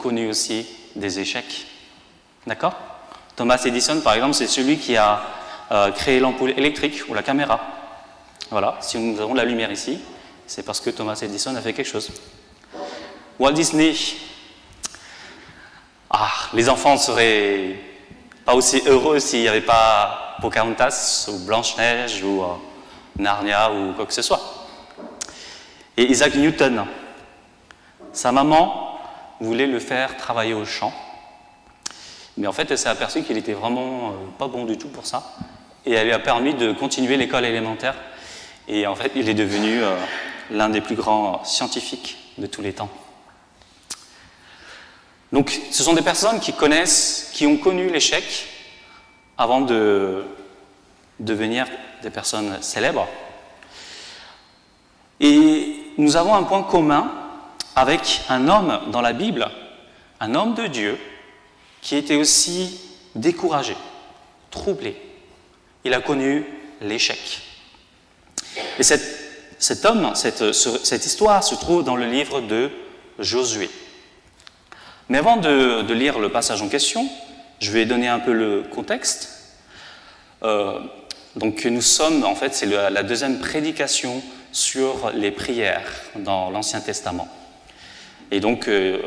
connu aussi des échecs. D'accord? Thomas Edison, par exemple, c'est celui qui a créé l'ampoule électrique ou la caméra. Voilà, si nous avons la lumière ici, c'est parce que Thomas Edison a fait quelque chose. Walt Disney, les enfants ne seraient pas aussi heureux s'il n'y avait pas Pocahontas ou Blanche-Neige ou Narnia ou quoi que ce soit. Et Isaac Newton, sa maman voulait le faire travailler au champ, mais en fait elle s'est aperçue qu'il était vraiment pas bon du tout pour ça, et elle lui a permis de continuer l'école élémentaire, et en fait il est devenu l'un des plus grands scientifiques de tous les temps. Donc ce sont des personnes qui connaissent, qui ont connu l'échec avant de devenir des personnes célèbres. Et nous avons un point commun avec un homme dans la Bible, un homme de Dieu, qui était aussi découragé, troublé. Il a connu l'échec. Et cet homme, cette histoire se trouve dans le livre de Josué. Mais avant de lire le passage en question, je vais donner un peu le contexte. Donc nous sommes, en fait, c'est la deuxième prédication sur les prières dans l'Ancien Testament. Et donc, j'ai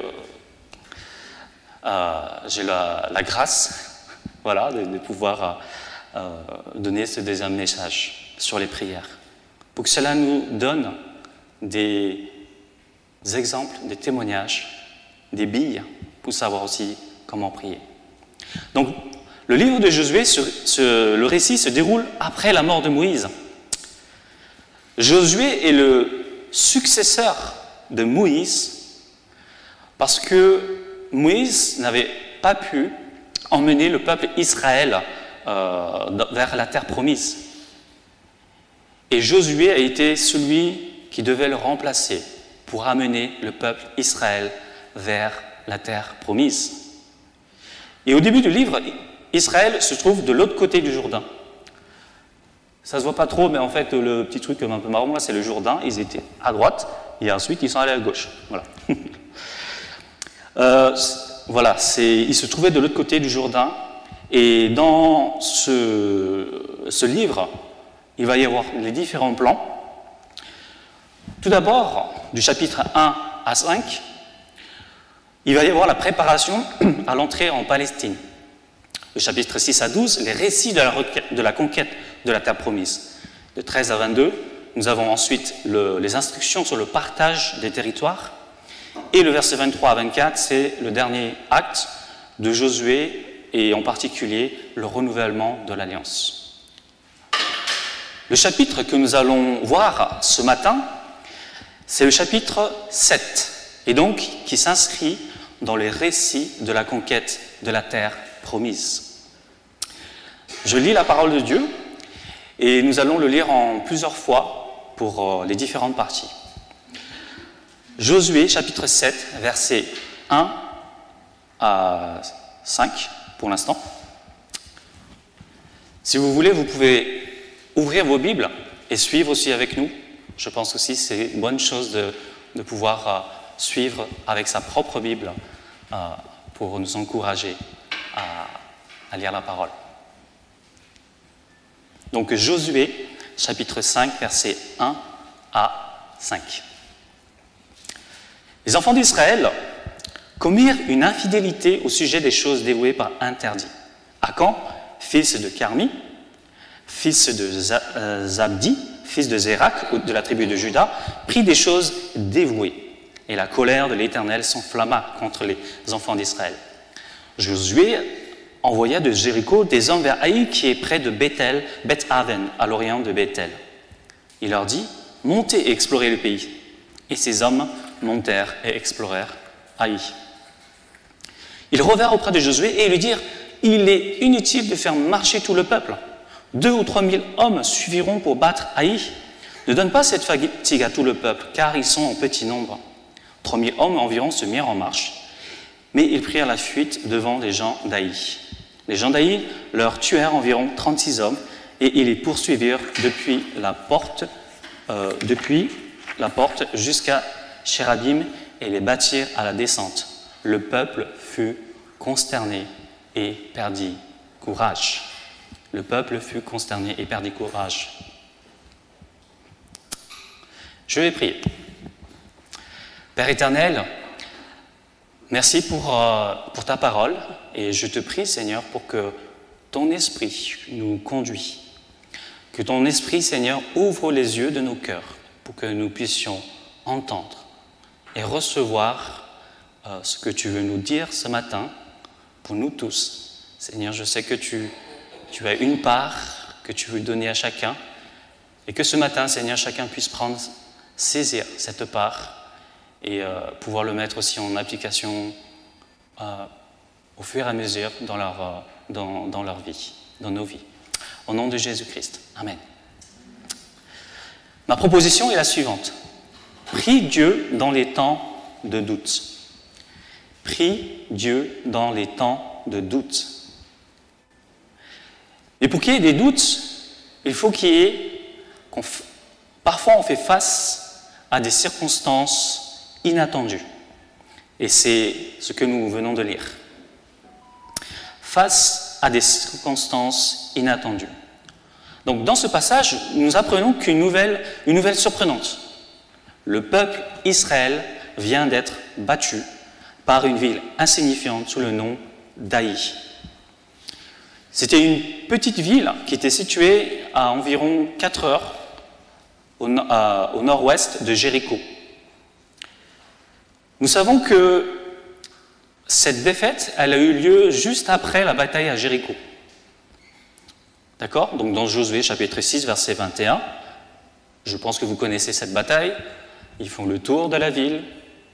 la grâce, voilà, de pouvoir donner ce deuxième message sur les prières. Pour que cela nous donne des exemples, des témoignages, des billes, pour savoir aussi comment prier. Donc, le livre de Josué, le récit se déroule après la mort de Moïse. Josué est le successeur de Moïse parce que Moïse n'avait pas pu emmener le peuple Israël vers la terre promise. Et Josué a été celui qui devait le remplacer pour amener le peuple Israël vers la terre promise. Et au début du livre, Israël se trouve de l'autre côté du Jourdain. Ça ne se voit pas trop, mais en fait, le petit truc un peu marrant, là, c'est le Jourdain. Ils étaient à droite, et ensuite, ils sont allés à gauche. Voilà. Voilà, ils se trouvaient de l'autre côté du Jourdain. Et dans ce livre, il va y avoir les différents plans. Tout d'abord, du chapitre 1 à 5, il va y avoir la préparation à l'entrée en Palestine. Le chapitre 6 à 12, les récits de la conquête de la terre promise. De 13 à 22, nous avons ensuite les instructions sur le partage des territoires. Et le verset 23 à 24, c'est le dernier acte de Josué et en particulier le renouvellement de l'Alliance. Le chapitre que nous allons voir ce matin, c'est le chapitre 7, et donc qui s'inscrit dans les récits de la conquête de la terre promise. Je lis la parole de Dieu et nous allons le lire en plusieurs fois pour les différentes parties. Josué, chapitre 7, versets 1 à 5 pour l'instant. Si vous voulez, vous pouvez ouvrir vos Bibles et suivre aussi avec nous. Je pense aussi que c'est une bonne chose de pouvoir suivre avec sa propre Bible pour nous encourager à lire la parole. Donc Josué, chapitre 5, versets 1 à 5. Les enfants d'Israël commirent une infidélité au sujet des choses dévouées par interdit. Akan, fils de Carmi, fils de Zabdi, fils de Zérak, de la tribu de Juda, prit des choses dévouées. Et la colère de l'Éternel s'enflamma contre les enfants d'Israël. Josué envoya de Jéricho des hommes vers Haï, qui est près de Beth-Aven, à l'orient de Bethel. Il leur dit, « Montez et explorez le pays. » Et ces hommes montèrent et explorèrent Haï. Ils revinrent auprès de Josué et lui dirent, « Il est inutile de faire marcher tout le peuple. 2 ou 3 000 hommes suffiront pour battre Haï. Ne donne pas cette fatigue à tout le peuple, car ils sont en petit nombre. » 3 000 hommes environ se mirent en marche, mais ils prirent la fuite devant les gens d'Haï. Les gens d'Haï leur tuèrent environ 36 hommes, et ils les poursuivirent depuis la porte jusqu'à Shérabim et les battirent à la descente. le peuple fut consterné et perdit courage. Le peuple fut consterné et perdit courage. Je vais prier. Père éternel, merci pour ta parole et je te prie, Seigneur, pour que ton esprit nous conduise. Que ton esprit, Seigneur, ouvre les yeux de nos cœurs pour que nous puissions entendre et recevoir ce que tu veux nous dire ce matin pour nous tous. Seigneur, je sais que tu as une part que tu veux donner à chacun et que ce matin, Seigneur, chacun puisse saisir cette part et pouvoir le mettre aussi en application au fur et à mesure dans leur vie, dans nos vies. Au nom de Jésus-Christ. Amen. Ma proposition est la suivante. Prie Dieu dans les temps de doute. Prie Dieu dans les temps de doute. Et pour qu'il y ait des doutes, il faut parfois on fait face à des circonstances inattendues. Et c'est ce que nous venons de lire. Face à des circonstances inattendues. Donc dans ce passage, nous apprenons qu'une nouvelle surprenante. Le peuple Israël vient d'être battu par une ville insignifiante sous le nom d'Aï. C'était une petite ville qui était située à environ 4 heures au nord-ouest de Jéricho. Nous savons que cette défaite, elle a eu lieu juste après la bataille à Jéricho. D'accord? Donc dans Josué chapitre 6, verset 21, je pense que vous connaissez cette bataille. Ils font le tour de la ville,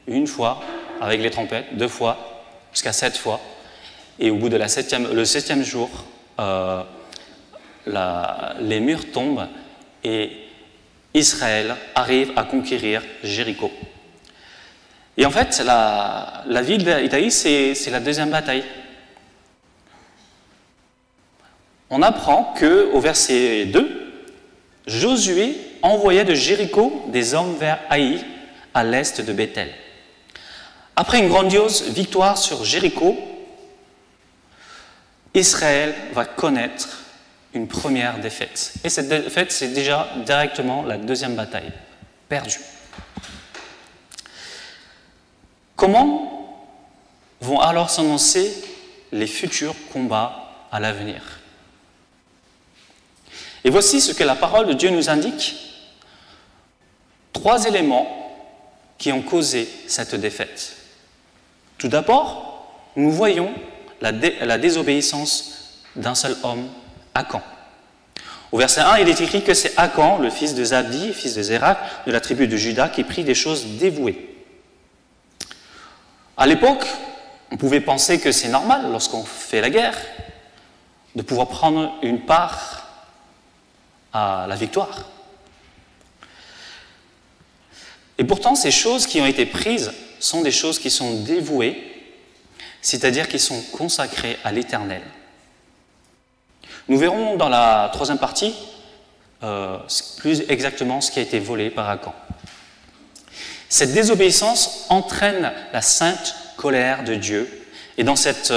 une fois, avec les trompettes, 2 fois, jusqu'à 7 fois. Et au bout de le 7e jour, les murs tombent et Israël arrive à conquérir Jéricho. Et en fait, la ville d'Aï, c'est la deuxième bataille. On apprend qu'au verset 2, Josué envoya de Jéricho des hommes vers Aï, à l'est de Bethel. Après une grandiose victoire sur Jéricho, Israël va connaître une première défaite. Et cette défaite, c'est déjà directement la deuxième bataille, perdue. Comment vont alors s'annoncer les futurs combats à l'avenir? Et voici ce que la parole de Dieu nous indique. 3 éléments qui ont causé cette défaite. Tout d'abord, nous voyons la désobéissance d'un seul homme, Akan. Au verset 1, il est écrit que c'est Akan, le fils de Zabdi, fils de Zérak, de la tribu de Juda, qui prit des choses dévouées. À l'époque, on pouvait penser que c'est normal, lorsqu'on fait la guerre, de pouvoir prendre une part à la victoire. Et pourtant, ces choses qui ont été prises sont des choses qui sont dévouées, c'est-à-dire qui sont consacrées à l'Éternel. Nous verrons dans la 3e partie plus exactement ce qui a été volé par Akan. Cette désobéissance entraîne la sainte colère de Dieu. Et dans cette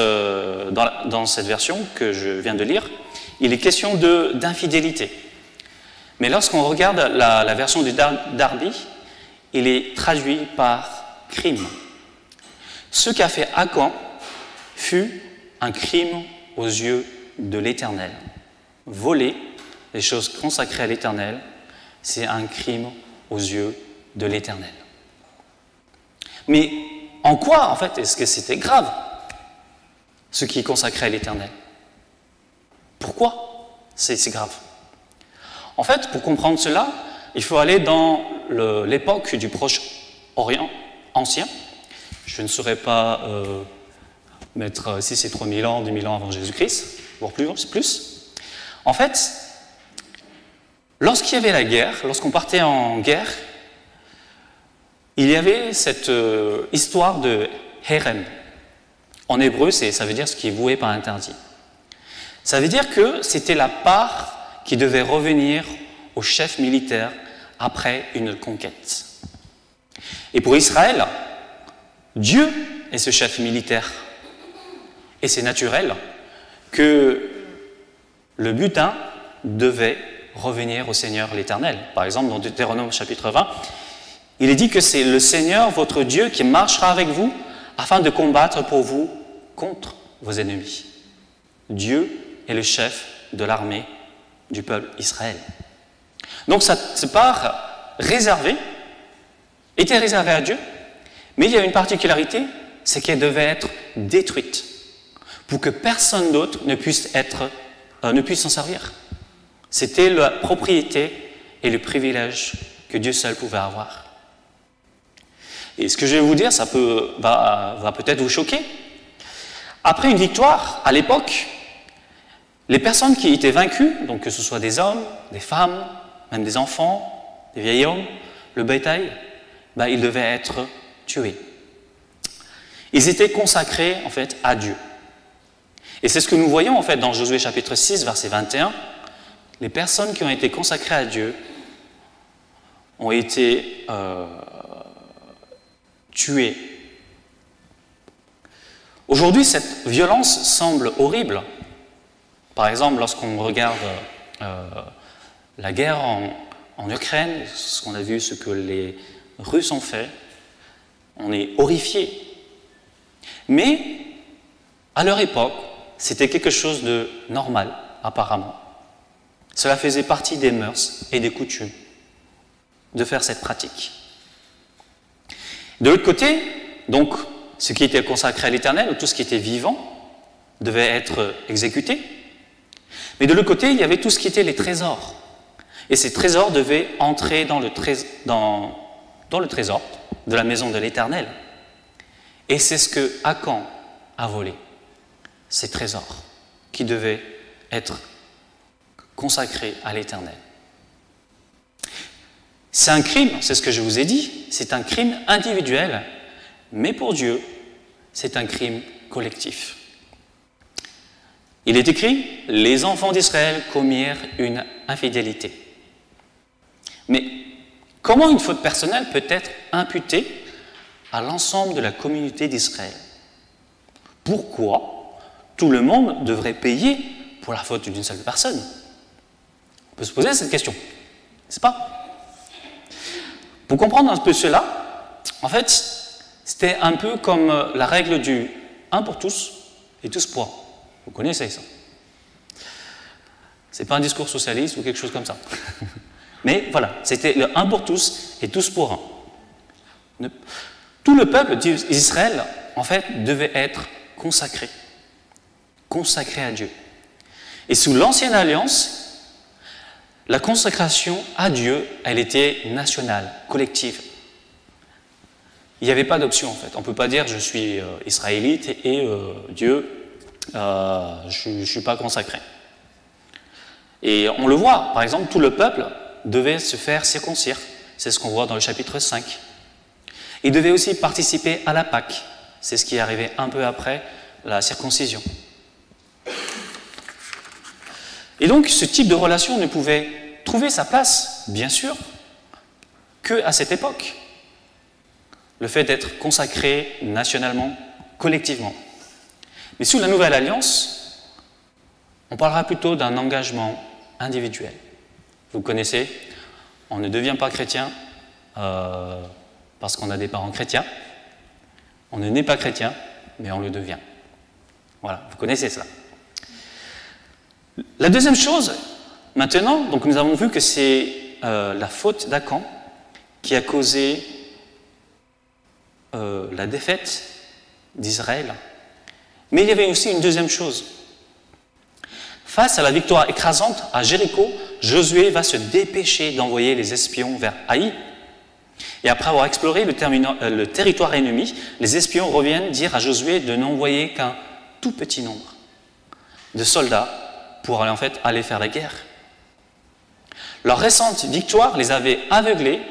version que je viens de lire, il est question d'infidélité. Mais lorsqu'on regarde la version du Darby, il est traduit par crime. Ce qu'a fait Akan fut un crime aux yeux de l'Éternel. Voler les choses consacrées à l'Éternel, c'est un crime aux yeux de l'Éternel. Mais en quoi, en fait, est-ce que c'était grave, ce qui est consacré à l'Éternel? Pourquoi c'est grave? En fait, pour comprendre cela, il faut aller dans l'époque du Proche-Orient ancien. Je ne saurais pas mettre si c'est 3000 ans, 2000 ans avant Jésus-Christ, voire plus. En fait, lorsqu'il y avait la guerre, lorsqu'on partait en guerre, il y avait cette histoire de Herem. En hébreu, ça veut dire ce qui est voué par interdit. Ça veut dire que c'était la part qui devait revenir au chef militaire après une conquête. Et pour Israël, Dieu est ce chef militaire. Et c'est naturel que le butin devait revenir au Seigneur l'Éternel. Par exemple, dans Deutéronome chapitre 20, il est dit que c'est le Seigneur, votre Dieu, qui marchera avec vous afin de combattre pour vous contre vos ennemis. Dieu est le chef de l'armée du peuple Israël. Donc cette part était réservée à Dieu, mais il y a une particularité, c'est qu'elle devait être détruite pour que personne d'autre ne puisse s'en servir. C'était la propriété et le privilège que Dieu seul pouvait avoir. Et ce que je vais vous dire, ça va peut-être vous choquer. Après une victoire, à l'époque, les personnes qui étaient vaincues, donc que ce soit des hommes, des femmes, même des enfants, des vieils hommes, le bétail, ils devaient être tués. Ils étaient consacrés en fait à Dieu. Et c'est ce que nous voyons en fait dans Josué chapitre 6, verset 21. Les personnes qui ont été consacrées à Dieu ont été tuées. Aujourd'hui, cette violence semble horrible. Par exemple, lorsqu'on regarde la guerre en Ukraine, ce qu'on a vu, ce que les Russes ont fait, on est horrifié. Mais, à leur époque, c'était quelque chose de normal, apparemment. Cela faisait partie des mœurs et des coutumes de faire cette pratique. De l'autre côté, donc, ce qui était consacré à l'Éternel, ou tout ce qui était vivant, devait être exécuté. Mais de l'autre côté, il y avait tout ce qui était les trésors. Et ces trésors devaient entrer dans le trésor de la maison de l'Éternel. Et c'est ce que Akan a volé, ces trésors qui devaient être consacrés à l'Éternel. C'est un crime, c'est ce que je vous ai dit, c'est un crime individuel, mais pour Dieu, c'est un crime collectif. Il est écrit, les enfants d'Israël commirent une infidélité. Mais comment une faute personnelle peut être imputée à l'ensemble de la communauté d'Israël? Pourquoi tout le monde devrait payer pour la faute d'une seule personne? On peut se poser cette question, n'est-ce pas? Pour comprendre un peu cela, en fait, c'était un peu comme la règle du 1 pour tous et tous pour un. Vous connaissez ça. Ce n'est pas un discours socialiste ou quelque chose comme ça. Mais voilà, c'était le 1 pour tous et tous pour un. Tout le peuple d'Israël, en fait, devait être consacré à Dieu. Et sous l'Ancienne Alliance, la consacration à Dieu, elle était nationale, collective. Il n'y avait pas d'option, en fait. On ne peut pas dire « je suis israélite et Dieu, je ne suis pas consacré ». Et on le voit, par exemple, tout le peuple devait se faire circoncire. C'est ce qu'on voit dans le chapitre 5. Il devait aussi participer à la Pâque. C'est ce qui est arrivé un peu après la circoncision. Et donc, ce type de relation ne pouvait trouver sa place, bien sûr, qu'à cette époque. Le fait d'être consacré nationalement, collectivement. Mais sous la Nouvelle Alliance, on parlera plutôt d'un engagement individuel. Vous connaissez, on ne devient pas chrétien parce qu'on a des parents chrétiens. On ne naît pas chrétien, mais on le devient. Voilà, vous connaissez cela. La deuxième chose, maintenant, donc nous avons vu que c'est la faute d'Akan qui a causé la défaite d'Israël. Mais il y avait aussi une deuxième chose. Face à la victoire écrasante à Jéricho, Josué va se dépêcher d'envoyer les espions vers Haï. Et après avoir exploré le territoire ennemi, les espions reviennent dire à Josué de n'envoyer qu'un tout petit nombre de soldats pour aller faire la guerre. Leur récente victoire les avait aveuglés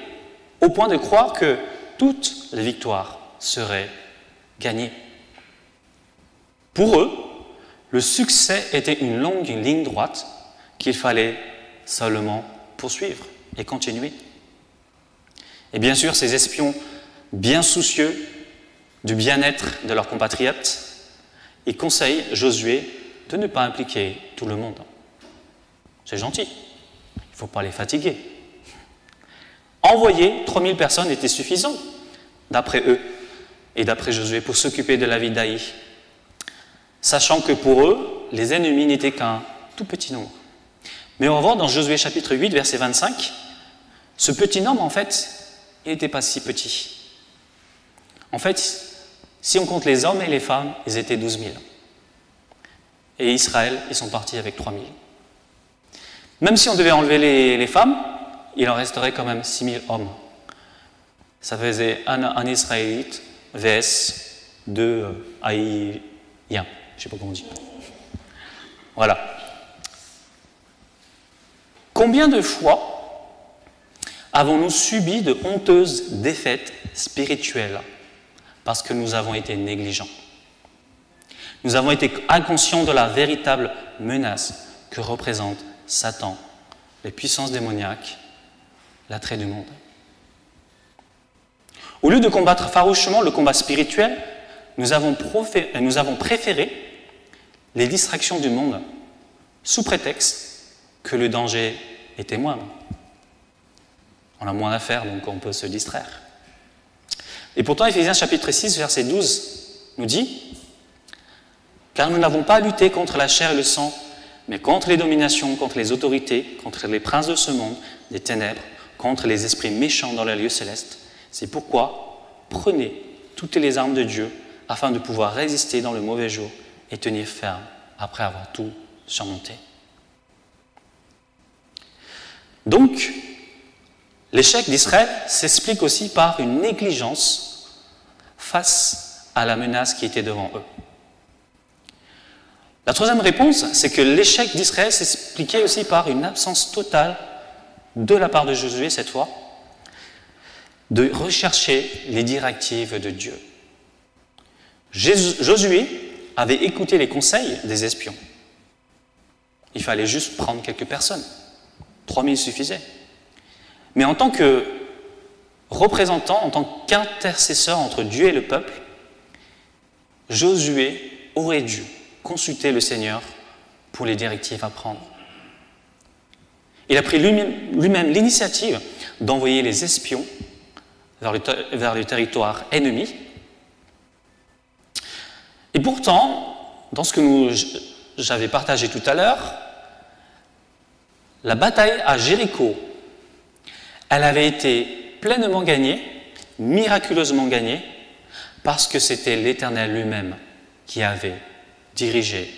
au point de croire que toutes les victoires seraient gagnées. Pour eux, le succès était une longue ligne droite qu'il fallait seulement poursuivre et continuer. Et bien sûr, ces espions bien soucieux du bien-être de leurs compatriotes, ils conseillent Josué de ne pas impliquer tout le monde. C'est gentil, il ne faut pas les fatiguer. Envoyer 3000 personnes était suffisant, d'après eux et d'après Josué, pour s'occuper de la vie d'Aï, sachant que pour eux, les ennemis n'étaient qu'un tout petit nombre. Mais on va voir dans Josué chapitre 8, verset 25, ce petit nombre, en fait, il n'était pas si petit. En fait, si on compte les hommes et les femmes, ils étaient 12 000. Et Israël, ils sont partis avec 3 000. Même si on devait enlever les femmes, il en resterait quand même 6 000 hommes. Ça faisait un Israélite vs 2 Haïtiens. Je ne sais pas comment on dit. Voilà. Combien de fois avons-nous subi de honteuses défaites spirituelles parce que nous avons été négligents? Nous avons été inconscients de la véritable menace que représente Satan, les puissances démoniaques, l'attrait du monde. Au lieu de combattre farouchement le combat spirituel, nous avons préféré les distractions du monde sous prétexte que le danger était moindre. On a moins à faire, donc on peut se distraire. Et pourtant, Éphésiens chapitre 6, verset 12 nous dit « Car nous n'avons pas à lutter contre la chair et le sang, mais contre les dominations, contre les autorités, contre les princes de ce monde, des ténèbres, contre les esprits méchants dans les lieux célestes. C'est pourquoi prenez toutes les armes de Dieu afin de pouvoir résister dans le mauvais jour et tenir ferme après avoir tout surmonté. » Donc, l'échec d'Israël s'explique aussi par une négligence face à la menace qui était devant eux. La troisième réponse, c'est que l'échec d'Israël s'expliquait aussi par une absence totale de la part de Josué, cette fois, de rechercher les directives de Dieu. Josué avait écouté les conseils des espions. Il fallait juste prendre quelques personnes. 3000 suffisaient. Mais en tant que représentant, en tant qu'intercesseur entre Dieu et le peuple, Josué aurait dû consulter le Seigneur pour les directives à prendre. Il a pris lui-même l'initiative d'envoyer les espions vers le territoire ennemi. Et pourtant, dans ce que j'avais partagé tout à l'heure, la bataille à Jéricho, elle avait été pleinement gagnée, miraculeusement gagnée, parce que c'était l'Éternel lui-même qui avait dirigé,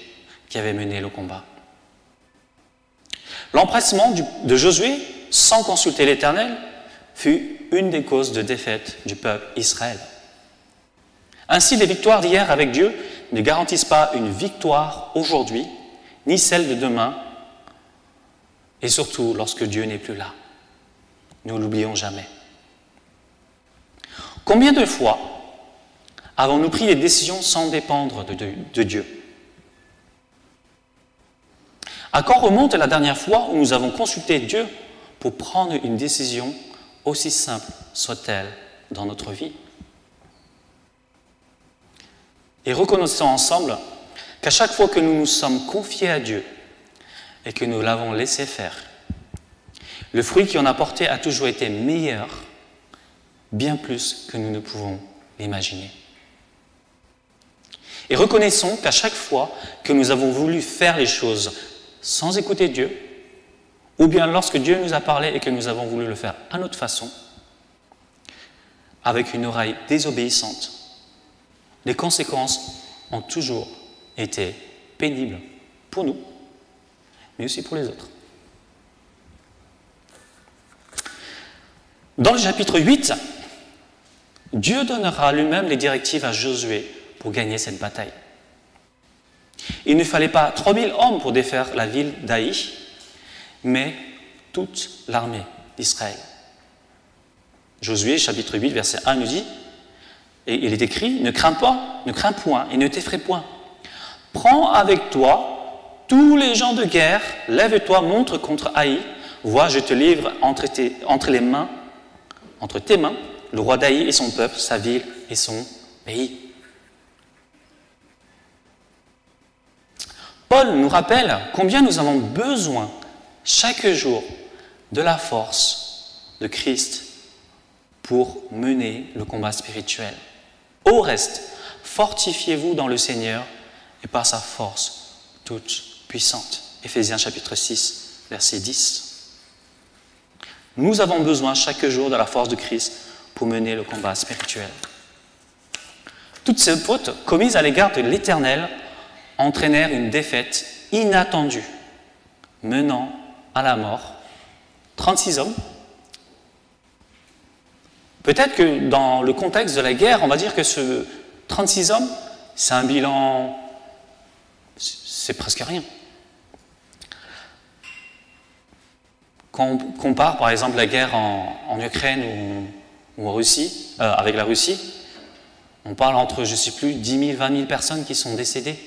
qui avait mené le combat. L'empressement de Josué, sans consulter l'Éternel, fut une des causes de défaite du peuple Israël. Ainsi, les victoires d'hier avec Dieu ne garantissent pas une victoire aujourd'hui, ni celle de demain, et surtout lorsque Dieu n'est plus là. Ne l'oublions jamais. Combien de fois avons-nous pris des décisions sans dépendre de Dieu? À quand remonte la dernière fois où nous avons consulté Dieu pour prendre une décision aussi simple soit-elle dans notre vie? Et reconnaissons ensemble qu'à chaque fois que nous nous sommes confiés à Dieu et que nous l'avons laissé faire, le fruit qui en a porté a toujours été meilleur, bien plus que nous ne pouvons l'imaginer. Et reconnaissons qu'à chaque fois que nous avons voulu faire les choses sans écouter Dieu, ou bien lorsque Dieu nous a parlé et que nous avons voulu le faire à notre façon, avec une oreille désobéissante, les conséquences ont toujours été pénibles pour nous, mais aussi pour les autres. Dans le chapitre 8, Dieu donnera lui-même les directives à Josué pour gagner cette bataille. Il ne fallait pas 3000 hommes pour défaire la ville d'Aï, mais toute l'armée d'Israël. Josué, chapitre 8, verset 1 nous dit, et il est écrit, ne crains point et ne t'effraie point. Prends avec toi tous les gens de guerre, lève-toi, monte contre Haï, vois, je te livre entre tes mains, le roi d'Haï et son peuple, sa ville et son pays. Paul nous rappelle combien nous avons besoin chaque jour de la force de Christ pour mener le combat spirituel. Au reste, fortifiez-vous dans le Seigneur et par sa force toute puissante. Éphésiens chapitre 6, verset 10. Nous avons besoin chaque jour de la force de Christ pour mener le combat spirituel. Toutes ces fautes commises à l'égard de l'Éternel entraînèrent une défaite inattendue, menant à la mort 36 hommes. Peut-être que dans le contexte de la guerre, on va dire que ce 36 hommes, c'est un bilan, c'est presque rien. Quand on compare par exemple la guerre en Ukraine ou en Russie, avec la Russie, on parle entre, je ne sais plus, 10 000, 20 000 personnes qui sont décédées.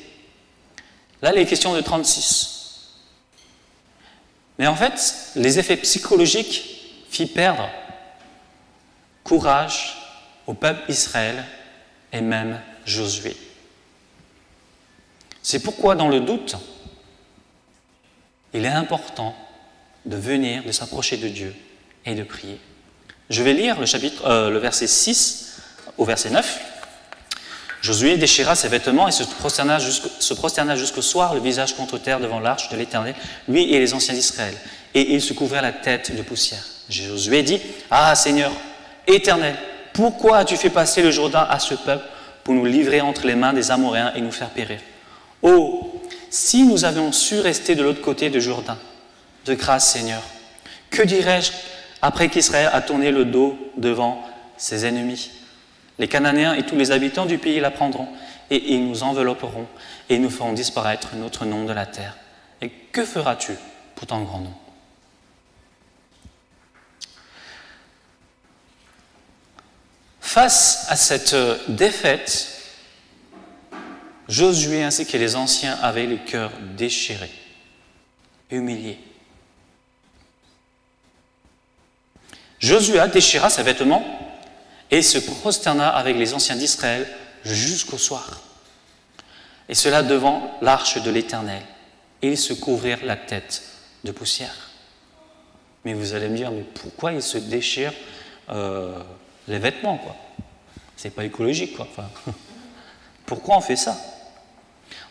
Là, il est question de 36. Mais en fait, les effets psychologiques firent perdre courage au peuple Israël et même Josué. C'est pourquoi, dans le doute, il est important de venir, de s'approcher de Dieu et de prier. Je vais lire le verset 6 au verset 9. Josué déchira ses vêtements et se prosterna jusqu'au soir, le visage contre terre devant l'arche de l'Éternel, lui et les anciens d'Israël. Et il se couvrait la tête de poussière. Josué dit, « Ah Seigneur, Éternel, pourquoi as-tu fait passer le Jourdain à ce peuple pour nous livrer entre les mains des Amoréens et nous faire périr? Oh, si nous avions su rester de l'autre côté du Jourdain, de grâce Seigneur, que dirais-je après qu'Israël a tourné le dos devant ses ennemis? Les Cananéens et tous les habitants du pays l'apprendront, et ils nous envelopperont, et ils nous feront disparaître notre nom de la terre. Et que feras-tu pour ton grand nom? » Face à cette défaite, Josué ainsi que les anciens avaient le cœur déchiré, humilié. Josué déchira ses vêtements et se prosterna avec les anciens d'Israël jusqu'au soir. Et cela devant l'arche de l'Éternel. Et ils se couvrirent la tête de poussière. Mais vous allez me dire, mais pourquoi ils se déchirent les vêtements, quoi? C'est pas écologique, quoi. Enfin, pourquoi on fait ça?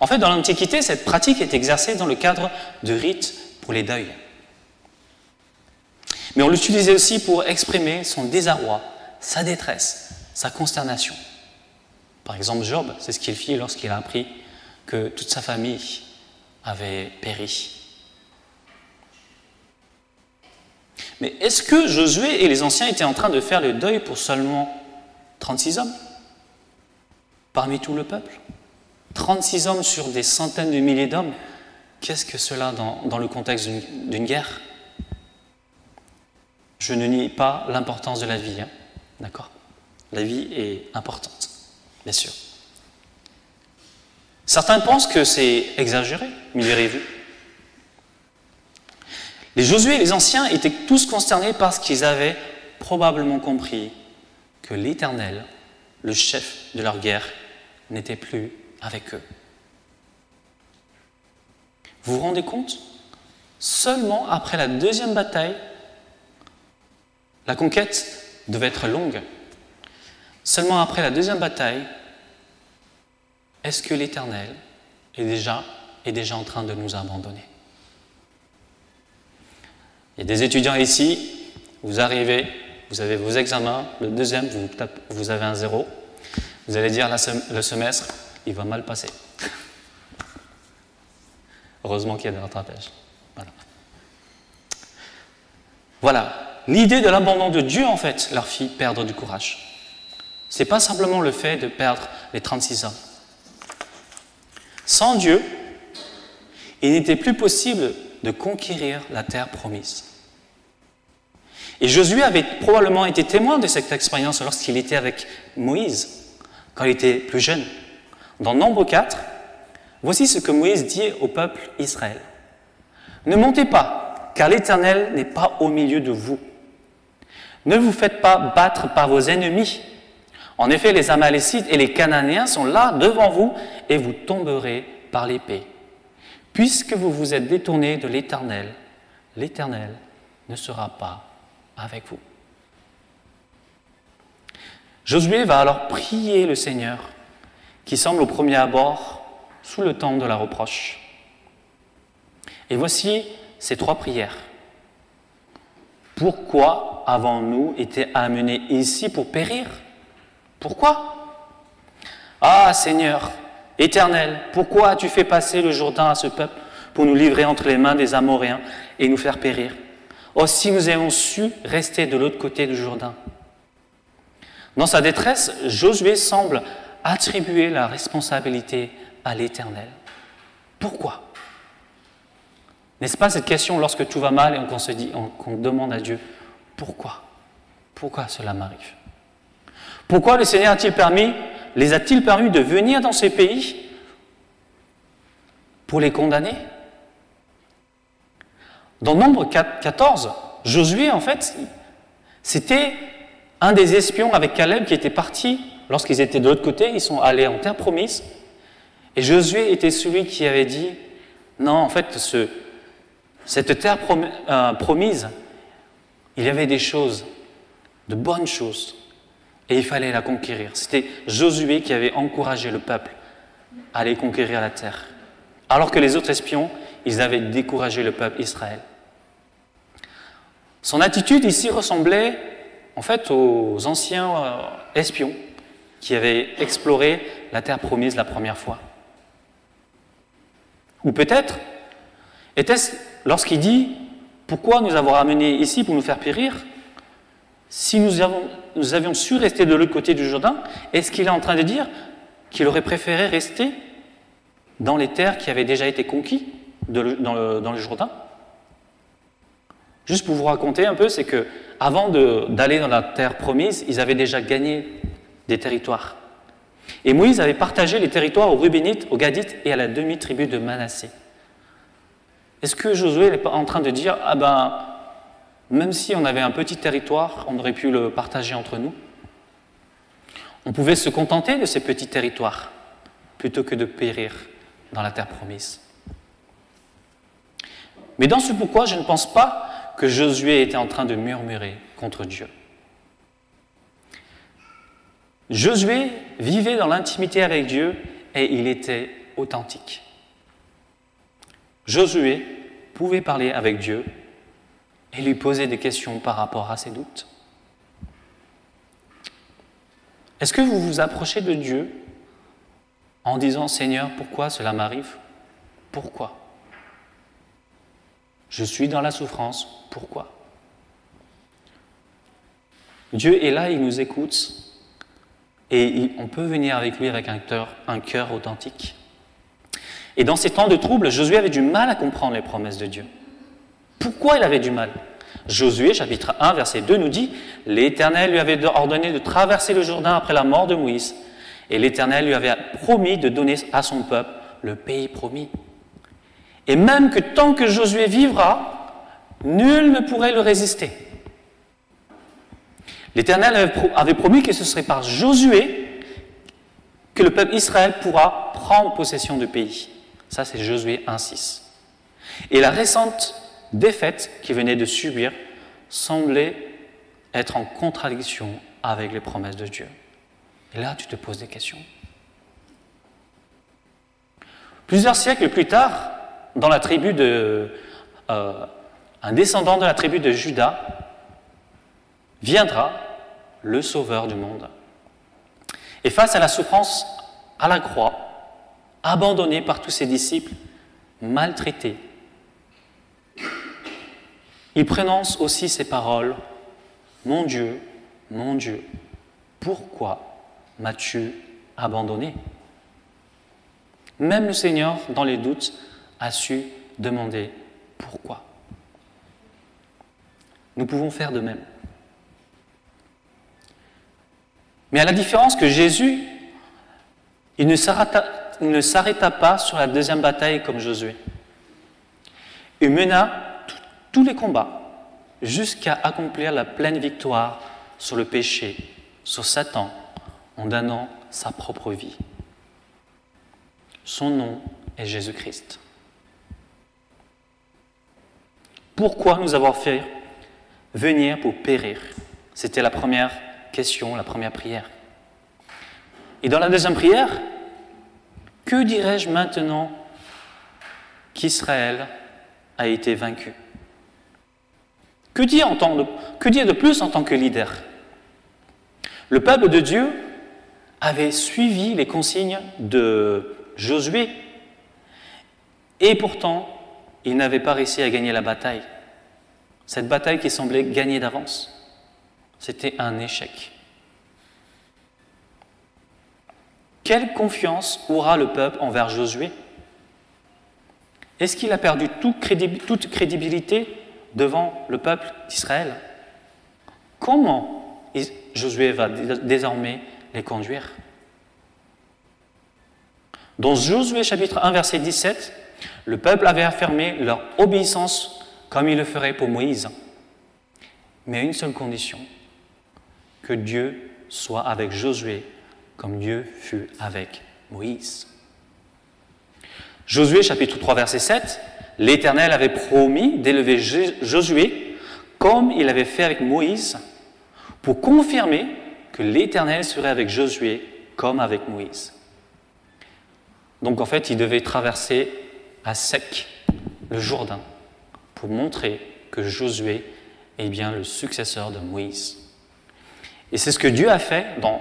En fait, dans l'Antiquité, cette pratique est exercée dans le cadre de rites pour les deuils. Mais on l'utilisait aussi pour exprimer son désarroi, sa détresse, sa consternation. Par exemple, Job, c'est ce qu'il fit lorsqu'il a appris que toute sa famille avait péri. Mais est-ce que Josué et les anciens étaient en train de faire le deuil pour seulement 36 hommes parmi tout le peuple? 36 hommes sur des centaines de milliers d'hommes, qu'est-ce que cela dans le contexte d'une guerre? Je ne nie pas l'importance de la vie, hein, d'accord? La vie est importante, bien sûr. Certains pensent que c'est exagéré, mais verrez-vous. Les Josué et les anciens étaient tous consternés parce qu'ils avaient probablement compris que l'Éternel, le chef de leur guerre, n'était plus avec eux. Vous vous rendez compte? Seulement après la deuxième bataille, la conquête devait être longue. Seulement après la deuxième bataille, est-ce que l'Éternel est déjà en train de nous abandonner? Il y a des étudiants ici, vous arrivez, vous avez vos examens, le deuxième, vous avez un 0. Vous allez dire le semestre, il va mal passer. Heureusement qu'il y a des rattrapages. Voilà. L'idée de l'abandon de Dieu, en fait, leur fit perdre du courage. Ce n'est pas simplement le fait de perdre les 36 hommes. Sans Dieu, il n'était plus possible de conquérir la terre promise. Et Josué avait probablement été témoin de cette expérience lorsqu'il était avec Moïse, quand il était plus jeune. Dans Nombre 4, voici ce que Moïse dit au peuple Israël. « Ne montez pas, car l'Éternel n'est pas au milieu de vous. Ne vous faites pas battre par vos ennemis. En effet, les Amalécites et les Cananéens sont là devant vous et vous tomberez par l'épée. Puisque vous vous êtes détournés de l'Éternel, l'Éternel ne sera pas avec vous. » Josué va alors prier le Seigneur, qui semble au premier abord sous le temps de la reproche. Et voici ces 3 prières. Pourquoi avons-nous été amenés ici pour périr? Pourquoi? Ah Seigneur, Éternel, pourquoi as-tu fait passer le Jourdain à ce peuple pour nous livrer entre les mains des Amoréens et nous faire périr? Oh, si nous avions su rester de l'autre côté du Jourdain. Dans sa détresse, Josué semble attribuer la responsabilité à l'Éternel. Pourquoi? N'est-ce pas cette question lorsque tout va mal et qu'on demande à Dieu, pourquoi? Pourquoi cela m'arrive? Pourquoi le Seigneur les a-t-il permis de venir dans ces pays pour les condamner? Dans Nombre 14, Josué, en fait, c'était un des espions avec Caleb qui était parti lorsqu'ils étaient de l'autre côté, ils sont allés en terre promise. Et Josué était celui qui avait dit, non, en fait, cette terre promise, il y avait des choses, de bonnes choses, et il fallait la conquérir. C'était Josué qui avait encouragé le peuple à aller conquérir la terre, alors que les autres espions, ils avaient découragé le peuple Israël. Son attitude ici ressemblait en fait aux anciens espions qui avaient exploré la terre promise la première fois. Ou peut-être, était-ce lorsqu'il dit « Pourquoi nous avons ramenés ici pour nous faire périr ?» Si nous avions su rester de l'autre côté du Jourdain, est-ce qu'il est en train de dire qu'il aurait préféré rester dans les terres qui avaient déjà été conquises dans le Jourdain? Juste pour vous raconter un peu, c'est que avant d'aller dans la terre promise, ils avaient déjà gagné des territoires. Et Moïse avait partagé les territoires aux Rubénites, aux Gadites et à la demi-tribu de Manassé. Est-ce que Josué n'est pas en train de dire « Ah ben, même si on avait un petit territoire, on aurait pu le partager entre nous. On pouvait se contenter de ces petits territoires plutôt que de périr dans la terre promise. » Mais dans ce pourquoi, je ne pense pas que Josué était en train de murmurer contre Dieu. Josué vivait dans l'intimité avec Dieu et il était authentique. Josué pouvait parler avec Dieu et lui poser des questions par rapport à ses doutes. Est-ce que vous vous approchez de Dieu en disant « Seigneur, pourquoi cela m'arrive? Pourquoi? Je suis dans la souffrance, pourquoi ?» Dieu est là, il nous écoute et on peut venir avec lui avec un cœur authentique. Et dans ces temps de trouble, Josué avait du mal à comprendre les promesses de Dieu. Pourquoi il avait du mal? Josué, chapitre 1, verset 2, nous dit « L'Éternel lui avait ordonné de traverser le Jourdain après la mort de Moïse, et l'Éternel lui avait promis de donner à son peuple le pays promis. Et même que tant que Josué vivra, nul ne pourrait le résister. » L'Éternel avait promis que ce serait par Josué que le peuple Israël pourra prendre possession du pays. Ça, c'est Josué 1,6. Et la récente défaite qu'il venait de subir semblait être en contradiction avec les promesses de Dieu. Et là, tu te poses des questions. Plusieurs siècles plus tard, dans la tribu un descendant de la tribu de Juda viendra le sauveur du monde. Et face à la souffrance à la croix, abandonné par tous ses disciples, maltraité, il prononce aussi ces paroles « Mon Dieu, pourquoi m'as-tu abandonné ?» Même le Seigneur, dans les doutes, a su demander « Pourquoi ?» Nous pouvons faire de même. Mais à la différence que Jésus, il ne s'arrêta pas sur la deuxième bataille comme Josué. Il mena tous les combats jusqu'à accomplir la pleine victoire sur le péché, sur Satan, en donnant sa propre vie. Son nom est Jésus-Christ. Pourquoi nous avoir fait venir pour périr? C'était la première question, la première prière. Et dans la deuxième prière, que dirais-je maintenant qu'Israël a été vaincu? Que dire de plus en tant que leader? Le peuple de Dieu avait suivi les consignes de Josué et pourtant, il n'avait pas réussi à gagner la bataille. Cette bataille qui semblait gagnée d'avance, c'était un échec. Quelle confiance aura le peuple envers Josué? Est-ce qu'il a perdu toute crédibilité devant le peuple d'Israël? Comment Josué va désormais les conduire? Dans Josué chapitre 1, verset 17, le peuple avait affirmé leur obéissance comme il le ferait pour Moïse. Mais à une seule condition, que Dieu soit avec Josué comme Dieu fut avec Moïse. Josué chapitre 3, verset 7, l'Éternel avait promis d'élever Josué comme il avait fait avec Moïse pour confirmer que l'Éternel serait avec Josué comme avec Moïse. Donc en fait, il devait traverser à sec le Jourdain pour montrer que Josué est bien le successeur de Moïse. Et c'est ce que Dieu a fait dans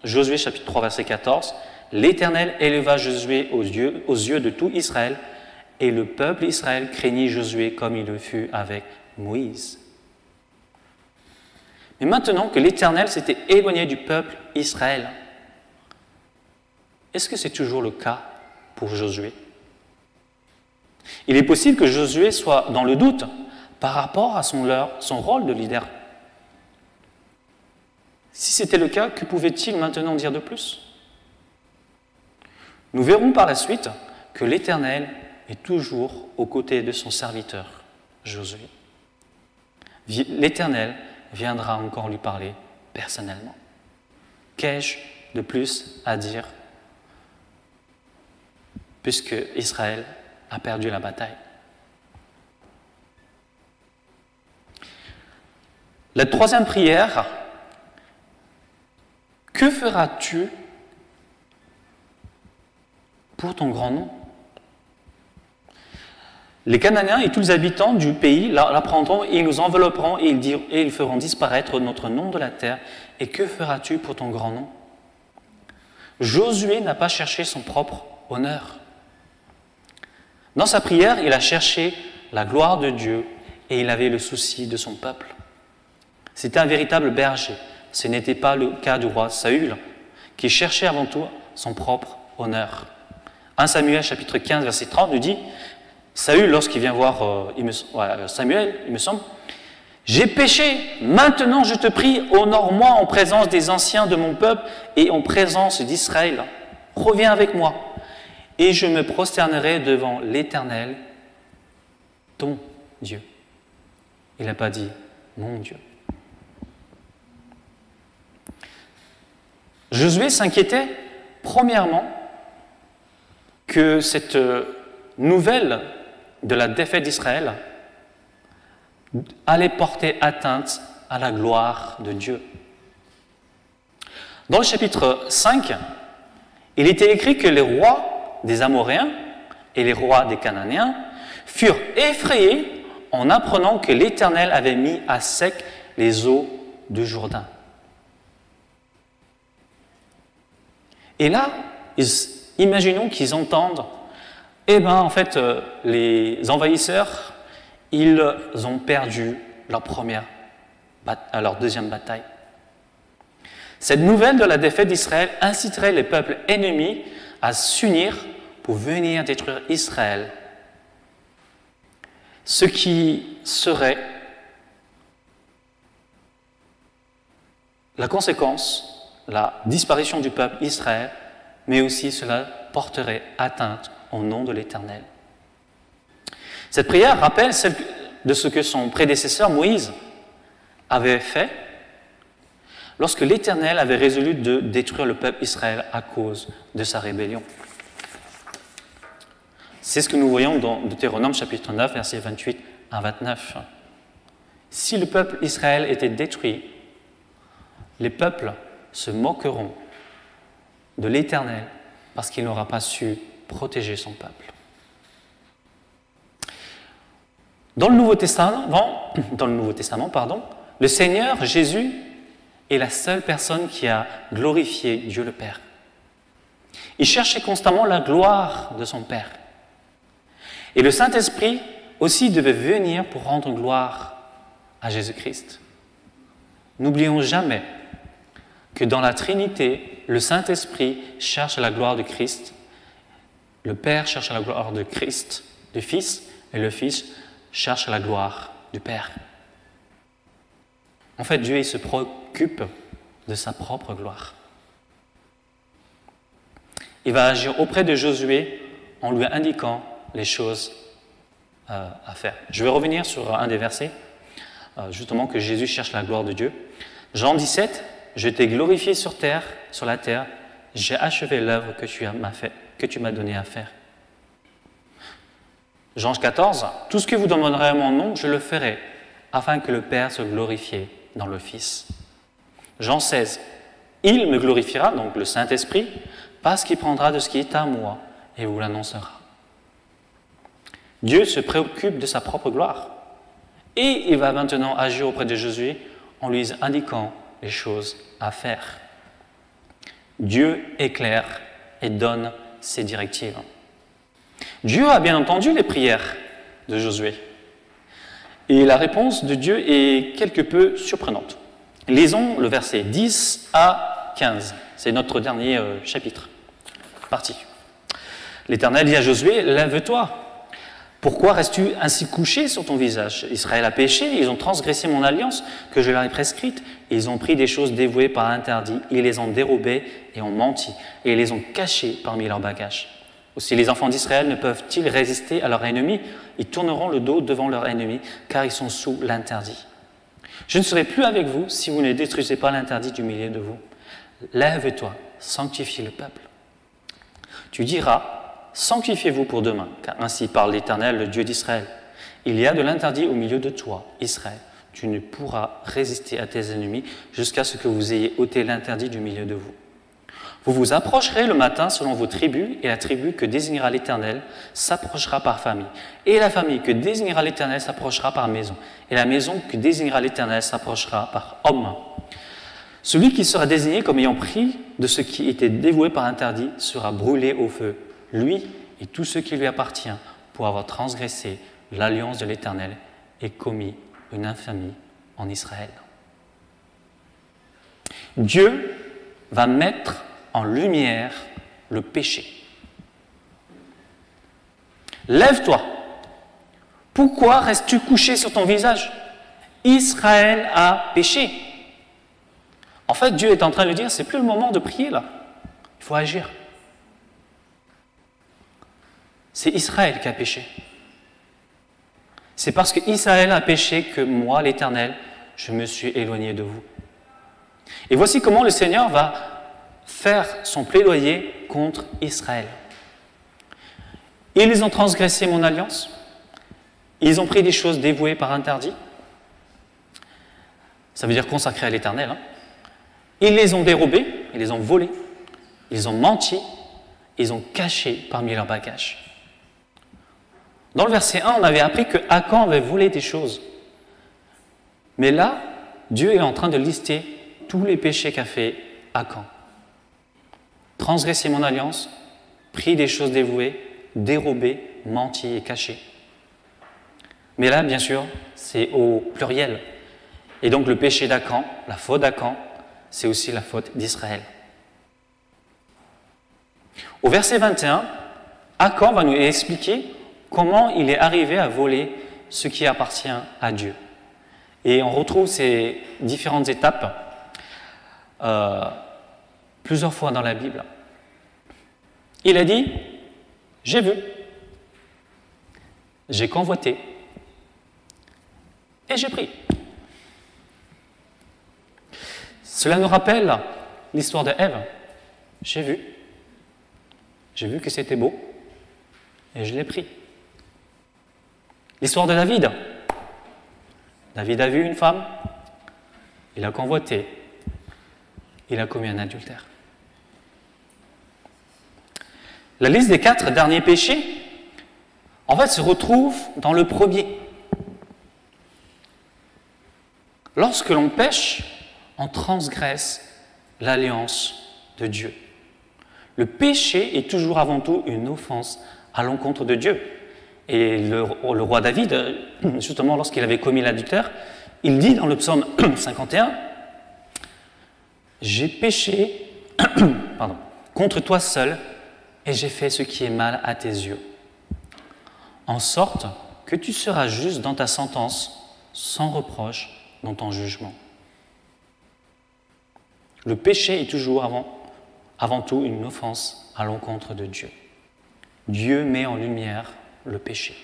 Josué chapitre 3, verset 14. L'Éternel éleva Josué aux yeux de tout Israël, et le peuple Israël craignit Josué comme il le fut avec Moïse. Mais maintenant que l'Éternel s'était éloigné du peuple Israël, est-ce que c'est toujours le cas pour Josué? Il est possible que Josué soit dans le doute par rapport à son rôle de leader. Si c'était le cas, que pouvait-il maintenant dire de plus? Nous verrons par la suite que l'Éternel est toujours aux côtés de son serviteur, Josué. L'Éternel viendra encore lui parler personnellement. Qu'ai-je de plus à dire puisque Israël a perdu la bataille? La troisième prière, que feras-tu pour ton grand nom? Les Cananéens et tous les habitants du pays l'apprendront et ils nous envelopperont et ils feront disparaître notre nom de la terre. Et que feras-tu pour ton grand nom? Josué n'a pas cherché son propre honneur. Dans sa prière, il a cherché la gloire de Dieu et il avait le souci de son peuple. C'était un véritable berger. Ce n'était pas le cas du roi Saül, qui cherchait avant tout son propre honneur. 1 Samuel chapitre 15, verset 30 nous dit, Saül, lorsqu'il vient voir Samuel, il me semble, « J'ai péché, maintenant je te prie, honore-moi en présence des anciens de mon peuple et en présence d'Israël. Reviens avec moi, et je me prosternerai devant l'Éternel, ton Dieu. » Il n'a pas dit « mon Dieu ». Josué s'inquiétait, premièrement, que cette nouvelle de la défaite d'Israël allait porter atteinte à la gloire de Dieu. Dans le chapitre 5, il était écrit que les rois des Amoréens et les rois des Cananéens furent effrayés en apprenant que l'Éternel avait mis à sec les eaux du Jourdain. Et là, imaginons qu'ils entendent, en fait, les envahisseurs, ils ont perdu leur deuxième bataille. Cette nouvelle de la défaite d'Israël inciterait les peuples ennemis à s'unir pour venir détruire Israël. Ce qui serait la conséquence, la disparition du peuple Israël, mais aussi cela porterait atteinte au nom de l'Éternel. Cette prière rappelle celle de ce que son prédécesseur Moïse avait fait lorsque l'Éternel avait résolu de détruire le peuple Israël à cause de sa rébellion. C'est ce que nous voyons dans Deutéronome chapitre 9, versets 28 à 29. Si le peuple Israël était détruit, les peuples se moqueront de l'Éternel parce qu'il n'aura pas su protéger son peuple. Dans le Nouveau Testament, le Seigneur Jésus est la seule personne qui a glorifié Dieu le Père. Il cherchait constamment la gloire de son Père. Et le Saint-Esprit aussi devait venir pour rendre gloire à Jésus-Christ. N'oublions jamais que dans la Trinité, le Saint-Esprit cherche la gloire de Christ, le Père cherche la gloire de Christ, du Fils, et le Fils cherche la gloire du Père. En fait, Dieu il se préoccupe de sa propre gloire. Il va agir auprès de Josué en lui indiquant les choses à faire. Je vais revenir sur un des versets, justement que Jésus cherche la gloire de Dieu. Jean 17, « Je t'ai glorifié sur la terre, j'ai achevé l'œuvre que tu m'as donné à faire. » Jean 14, « Tout ce que vous demanderez à mon nom, je le ferai, afin que le Père se glorifie dans le Fils. » Jean 16, « Il me glorifiera, donc le Saint-Esprit, parce qu'il prendra de ce qui est à moi et vous l'annoncera. » Dieu se préoccupe de sa propre gloire et il va maintenant agir auprès de Jésus en lui indiquant les choses à faire. Dieu éclaire et donne ses directives. Dieu a bien entendu les prières de Josué et la réponse de Dieu est quelque peu surprenante. Lisons le verset 10 à 15, c'est notre dernier chapitre. Parti. L'Éternel dit à Josué, « Lève-toi. Pourquoi restes-tu ainsi couché sur ton visage? Israël a péché, ils ont transgressé mon alliance que je leur ai prescrite, et ils ont pris des choses dévouées par interdit, ils les ont dérobées et ont menti, et ils les ont cachées parmi leurs bagages. Aussi les enfants d'Israël ne peuvent-ils résister à leurs ennemis? Ils tourneront le dos devant leurs ennemis, car ils sont sous l'interdit. Je ne serai plus avec vous si vous ne détruisez pas l'interdit du milieu de vous. Lève-toi, sanctifie le peuple. Tu diras, sanctifiez-vous pour demain, car ainsi parle l'Éternel, le Dieu d'Israël. Il y a de l'interdit au milieu de toi, Israël. Tu ne pourras résister à tes ennemis jusqu'à ce que vous ayez ôté l'interdit du milieu de vous. Vous vous approcherez le matin selon vos tribus, et la tribu que désignera l'Éternel s'approchera par famille. Et la famille que désignera l'Éternel s'approchera par maison. Et la maison que désignera l'Éternel s'approchera par homme. Celui qui sera désigné comme ayant pris de ce qui était dévoué par interdit sera brûlé au feu. Lui et tout ce qui lui appartient pour avoir transgressé l'alliance de l'Éternel et commis une infamie en Israël. Dieu va mettre en lumière le péché. Lève-toi. Pourquoi restes-tu couché sur ton visage? Israël a péché. En fait, Dieu est en train de dire, c'est plus le moment de prier là. Il faut agir. C'est Israël qui a péché. C'est parce qu'Israël a péché que moi, l'Éternel, je me suis éloigné de vous. Et voici comment le Seigneur va faire son plaidoyer contre Israël. Ils ont transgressé mon alliance, ils ont pris des choses dévouées par interdit, ça veut dire consacrées à l'Éternel, hein. Ils les ont dérobées, ils les ont volées, ils ont menti, ils ont caché parmi leurs bagages. Dans le verset 1, on avait appris que Akan avait volé des choses. Mais là, Dieu est en train de lister tous les péchés qu'a fait Akan. Transgressé mon alliance, pris des choses dévouées, dérobé, menti et caché. Mais là, bien sûr, c'est au pluriel. Et donc le péché d'Akan, la faute d'Akan, c'est aussi la faute d'Israël. Au verset 21, Akan va nous expliquer comment il est arrivé à voler ce qui appartient à Dieu. Et on retrouve ces différentes étapes plusieurs fois dans la Bible. Il a dit, j'ai vu, j'ai convoité et j'ai pris. Cela nous rappelle l'histoire de Ève. J'ai vu que c'était beau et je l'ai pris. L'histoire de David. David a vu une femme, il a convoité, il a commis un adultère. La liste des 4 derniers péchés, en fait, se retrouve dans le premier. Lorsque l'on pêche, on transgresse l'alliance de Dieu. Le péché est toujours avant tout une offense à l'encontre de Dieu. Et le roi David, justement lorsqu'il avait commis l'adultère, il dit dans le psaume 51, « J'ai péché contre toi seul et j'ai fait ce qui est mal à tes yeux, en sorte que tu seras juste dans ta sentence, sans reproche dans ton jugement. » Le péché est toujours avant tout une offense à l'encontre de Dieu. Dieu met en lumière le péché.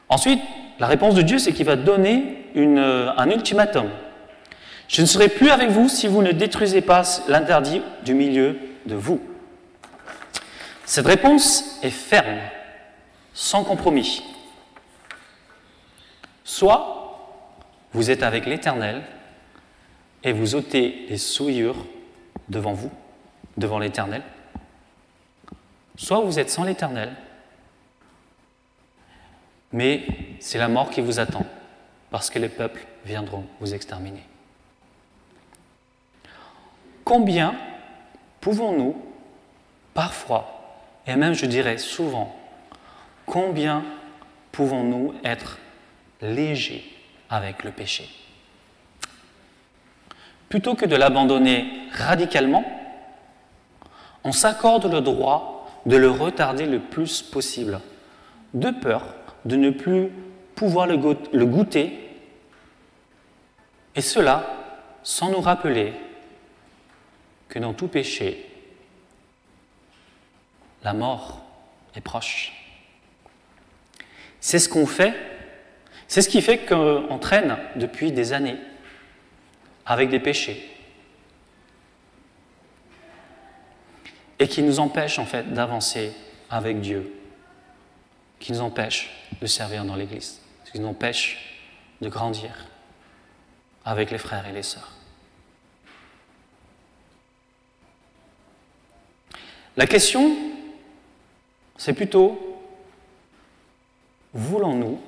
Ensuite, la réponse de Dieu, c'est qu'il va donner un ultimatum. « Je ne serai plus avec vous si vous ne détruisez pas l'interdit du milieu de vous. » Cette réponse est ferme, sans compromis. Soit vous êtes avec l'Éternel et vous ôtez les souillures devant vous, devant l'Éternel, soit vous êtes sans l'Éternel, mais c'est la mort qui vous attend, parce que les peuples viendront vous exterminer. Combien pouvons-nous, parfois, et même je dirais souvent, combien pouvons-nous être légers avec le péché? Plutôt que de l'abandonner radicalement, on s'accorde le droit de le retarder le plus possible, de peur de ne plus pouvoir le goûter, et cela sans nous rappeler que dans tout péché, la mort est proche. C'est ce qu'on fait, c'est ce qui fait qu'on traîne depuis des années avec des péchés et qui nous empêchent en fait d'avancer avec Dieu, qui nous empêchent de servir dans l'Église, qui nous empêchent de grandir avec les frères et les sœurs. La question, c'est plutôt, voulons-nous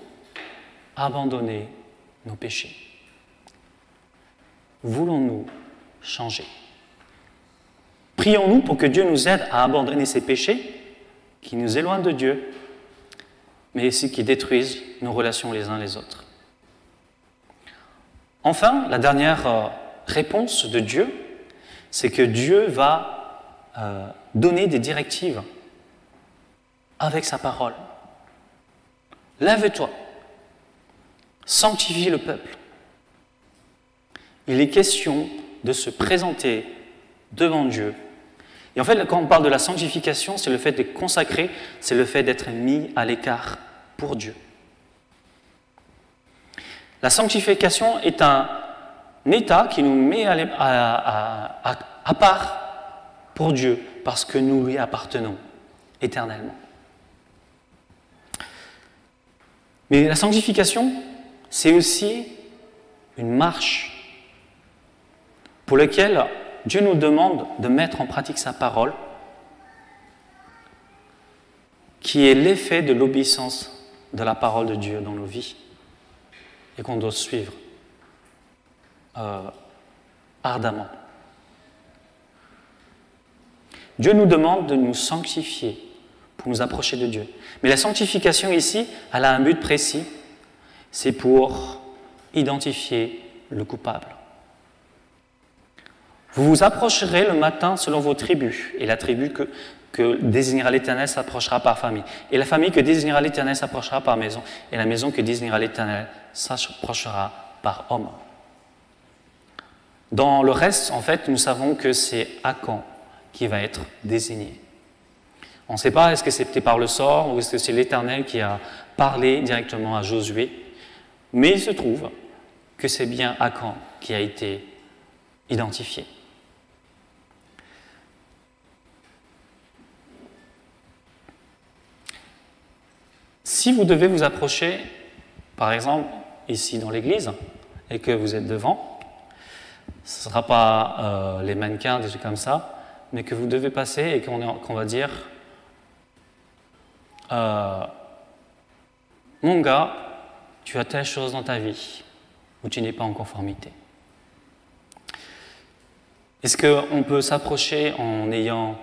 abandonner nos péchés? Voulons-nous changer? Prions-nous pour que Dieu nous aide à abandonner ces péchés qui nous éloignent de Dieu, mais aussi qui détruisent nos relations les uns les autres. Enfin, la dernière réponse de Dieu, c'est que Dieu va donner des directives avec sa parole. Lève-toi, sanctifie le peuple. Il est question de se présenter devant Dieu. Et en fait, quand on parle de la sanctification, c'est le fait d'être consacré, c'est le fait d'être mis à l'écart pour Dieu. La sanctification est un état qui nous met à part pour Dieu, parce que nous lui appartenons éternellement. Mais la sanctification, c'est aussi une marche pour laquelle Dieu nous demande de mettre en pratique sa parole, qui est l'effet de l'obéissance de la parole de Dieu dans nos vies, et qu'on doit suivre ardemment. Dieu nous demande de nous sanctifier pour nous approcher de Dieu. Mais la sanctification ici, elle a un but précis, c'est pour identifier le coupable. Vous vous approcherez le matin selon vos tribus, et la tribu que désignera l'Éternel s'approchera par famille. Et la famille que désignera l'Éternel s'approchera par maison, et la maison que désignera l'Éternel s'approchera par homme. Dans le reste, en fait, nous savons que c'est Achan qui va être désigné. On ne sait pas, est-ce que c'était par le sort, ou est-ce que c'est l'Éternel qui a parlé directement à Josué, mais il se trouve que c'est bien Achan qui a été identifié. Si vous devez vous approcher, par exemple, ici dans l'église, et que vous êtes devant, ce ne sera pas les mannequins, des trucs comme ça, mais que vous devez passer et qu'on va dire mon gars, tu as telle chose dans ta vie où tu n'es pas en conformité. Est-ce qu'on peut s'approcher en ayant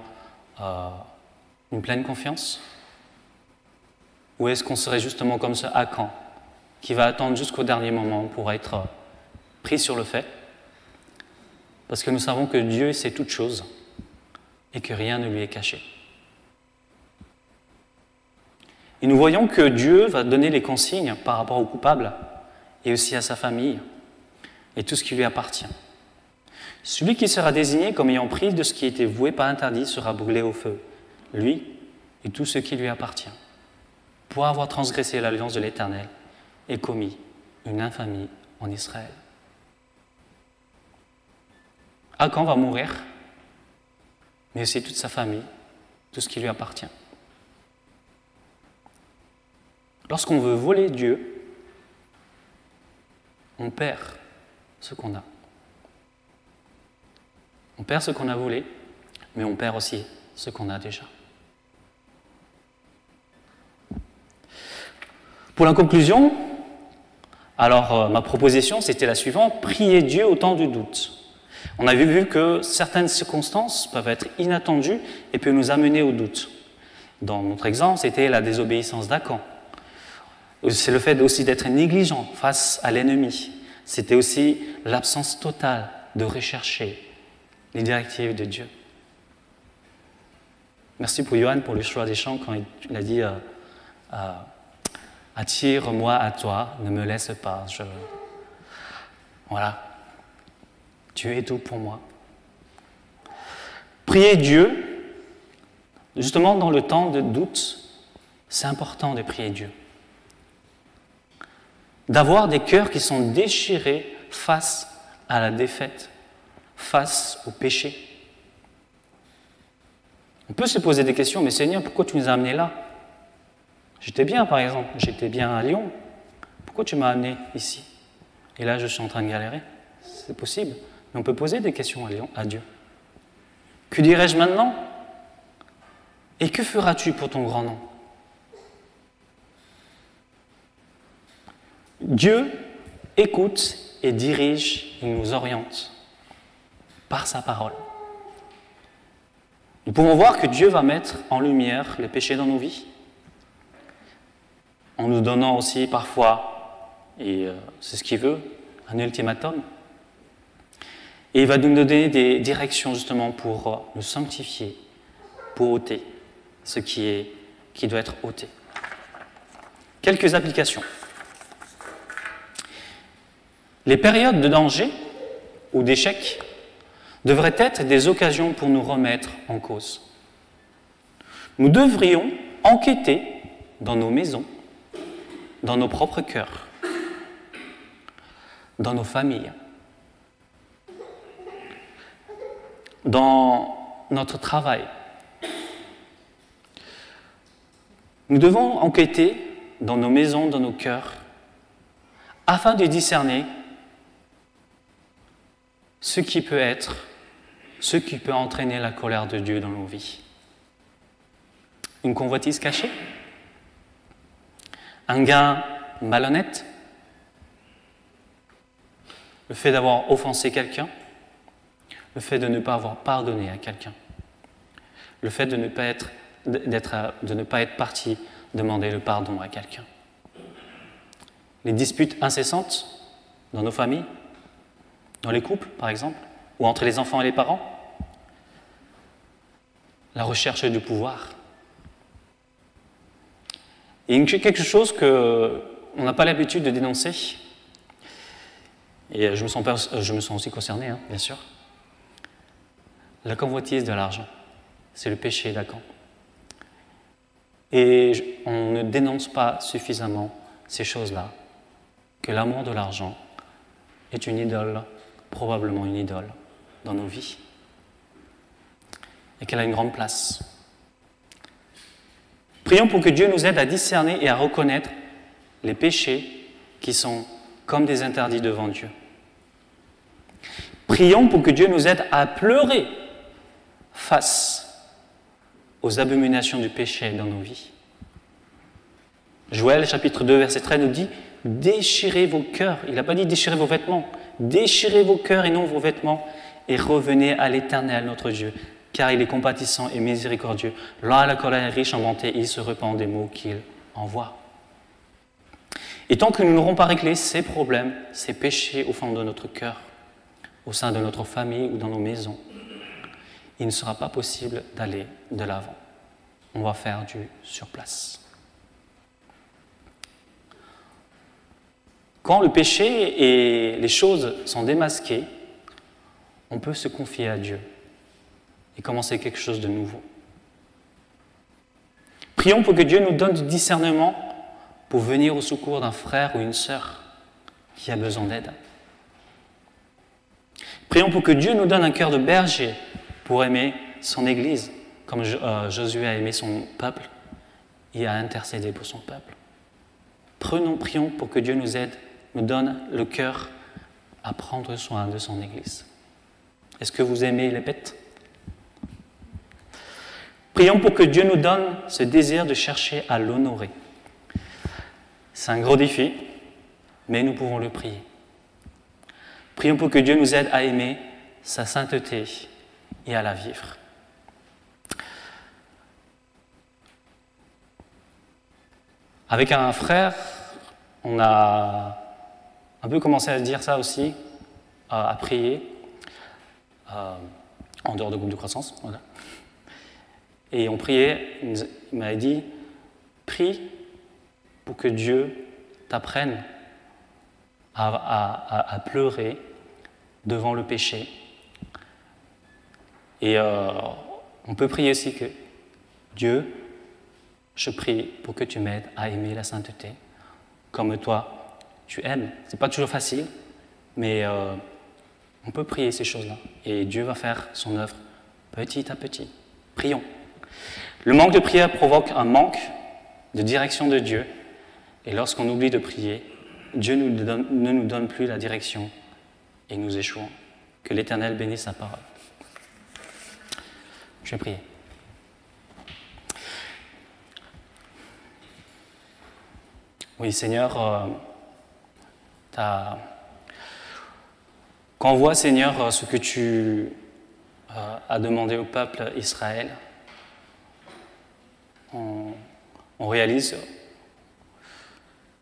une pleine confiance? Ou est-ce qu'on serait justement comme ce Akan, qui va attendre jusqu'au dernier moment pour être pris sur le fait? Parce que nous savons que Dieu sait toutes choses et que rien ne lui est caché. Et nous voyons que Dieu va donner les consignes par rapport au coupable et aussi à sa famille et tout ce qui lui appartient. Celui qui sera désigné comme ayant pris de ce qui était voué par interdit sera brûlé au feu, lui et tout ce qui lui appartient, pour avoir transgressé l'alliance de l'Éternel et commis une infamie en Israël. Akan va mourir, mais aussi toute sa famille, tout ce qui lui appartient. Lorsqu'on veut voler Dieu, on perd ce qu'on a. On perd ce qu'on a volé, mais on perd aussi ce qu'on a déjà. Pour la conclusion, alors ma proposition c'était la suivante: prier Dieu au temps du doute. On avait vu que certaines circonstances peuvent être inattendues et peuvent nous amener au doute. Dans notre exemple, c'était la désobéissance d'Akan. C'est le fait aussi d'être négligent face à l'ennemi. C'était aussi l'absence totale de rechercher les directives de Dieu. Merci pour Johan pour le choix des chants quand il a dit attire-moi à toi, ne me laisse pas. Voilà. Dieu est tout pour moi. Prier Dieu, justement dans le temps de doute, c'est important de prier Dieu. D'avoir des cœurs qui sont déchirés face à la défaite, face au péché. On peut se poser des questions, mais Seigneur, pourquoi tu nous as amenés là? J'étais bien, par exemple, j'étais bien à Lyon. Pourquoi tu m'as amené ici? Et là, je suis en train de galérer. C'est possible. Mais on peut poser des questions à Dieu. Que dirais-je maintenant? Et que feras-tu pour ton grand nom? Dieu écoute et dirige, il nous oriente par sa parole. Nous pouvons voir que Dieu va mettre en lumière les péchés dans nos vies, en nous donnant aussi parfois, et c'est ce qu'il veut, un ultimatum. Et il va nous donner des directions justement pour nous sanctifier, pour ôter ce qui doit être ôté. Quelques applications. Les périodes de danger ou d'échec devraient être des occasions pour nous remettre en cause. Nous devrions enquêter dans nos maisons, dans nos propres cœurs, dans nos familles, dans notre travail. Nous devons enquêter dans nos maisons, dans nos cœurs, afin de discerner ce qui peut entraîner la colère de Dieu dans nos vies. Une convoitise cachée, un gain malhonnête, le fait d'avoir offensé quelqu'un, le fait de ne pas avoir pardonné à quelqu'un, le fait de ne pas être parti demander le pardon à quelqu'un. Les disputes incessantes dans nos familles, dans les couples par exemple, ou entre les enfants et les parents, la recherche du pouvoir. Et quelque chose qu'on n'a pas l'habitude de dénoncer, et je me sens aussi concerné, hein, bien sûr, la convoitise de l'argent. C'est le péché d'Akan. Et on ne dénonce pas suffisamment ces choses-là, que l'amour de l'argent est une idole, probablement une idole dans nos vies et qu'elle a une grande place. Prions pour que Dieu nous aide à discerner et à reconnaître les péchés qui sont comme des interdits devant Dieu. Prions pour que Dieu nous aide à pleurer face aux abominations du péché dans nos vies. Joël, chapitre 2, verset 13, nous dit « Déchirez vos cœurs ». Il n'a pas dit « Déchirez vos vêtements ». « Déchirez vos cœurs et non vos vêtements et revenez à l'Éternel, notre Dieu, car il est compatissant et miséricordieux. Lent à la colère, riche en bonté, il se repent des maux qu'il envoie. » Et tant que nous n'aurons pas réglé ces problèmes, ces péchés au fond de notre cœur, au sein de notre famille ou dans nos maisons, il ne sera pas possible d'aller de l'avant. On va faire du surplace. Quand le péché et les choses sont démasquées, on peut se confier à Dieu et commencer quelque chose de nouveau. Prions pour que Dieu nous donne du discernement pour venir au secours d'un frère ou une sœur qui a besoin d'aide. Prions pour que Dieu nous donne un cœur de berger pour aimer son Église, comme Josué a aimé son peuple et a intercédé pour son peuple. Prions pour que Dieu nous aide, nous donne le cœur à prendre soin de son Église. Est-ce que vous aimez les bêtes? Prions pour que Dieu nous donne ce désir de chercher à l'honorer. C'est un gros défi, mais nous pouvons le prier. Prions pour que Dieu nous aide à aimer sa sainteté et à la vivre. Avec un frère, on a un peu commencé à dire ça aussi, à prier, en dehors de groupe de croissance. Voilà. Et on priait, il m'avait dit, prie pour que Dieu t'apprenne à pleurer devant le péché. Et on peut prier aussi que Dieu, je prie pour que tu m'aides à aimer la sainteté, comme toi, tu aimes. Ce n'est pas toujours facile, mais on peut prier ces choses-là. Et Dieu va faire son œuvre petit à petit. Prions. Le manque de prière provoque un manque de direction de Dieu. Et lorsqu'on oublie de prier, Dieu ne nous donne plus la direction et nous échouons. Que l'Éternel bénisse sa parole. Je vais prier. Oui, Seigneur, quand on voit, Seigneur, ce que tu as demandé au peuple Israël, on réalise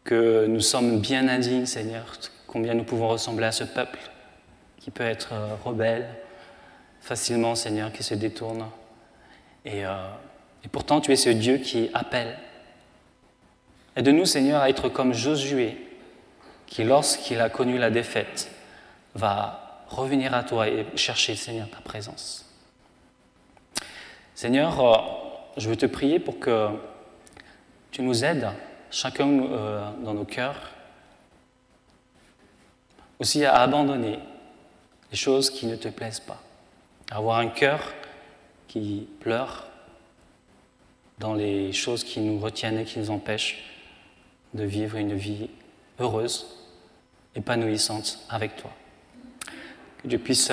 que nous sommes bien indignes, Seigneur, combien nous pouvons ressembler à ce peuple qui peut être rebelle facilement, Seigneur, qui se détourne. Et pourtant, tu es ce Dieu qui appelle. Aide-nous, Seigneur, à être comme Josué, qui, lorsqu'il a connu la défaite, va revenir à toi et chercher, Seigneur, ta présence. Seigneur, je veux te prier pour que tu nous aides, chacun dans nos cœurs, aussi à abandonner les choses qui ne te plaisent pas, à avoir un cœur qui pleure dans les choses qui nous retiennent et qui nous empêchent de vivre une vie heureuse, épanouissante avec toi. Que Dieu puisse,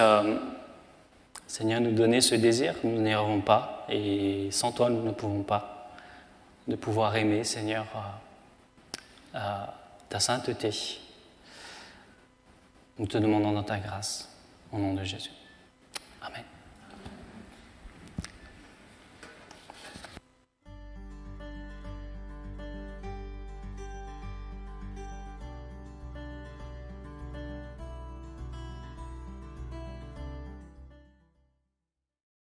Seigneur, nous donner ce désir, nous n'y arrivons pas, et sans toi, nous ne pouvons pas, de pouvoir aimer, Seigneur, ta sainteté. Nous te demandons dans ta grâce, au nom de Jésus. Amen.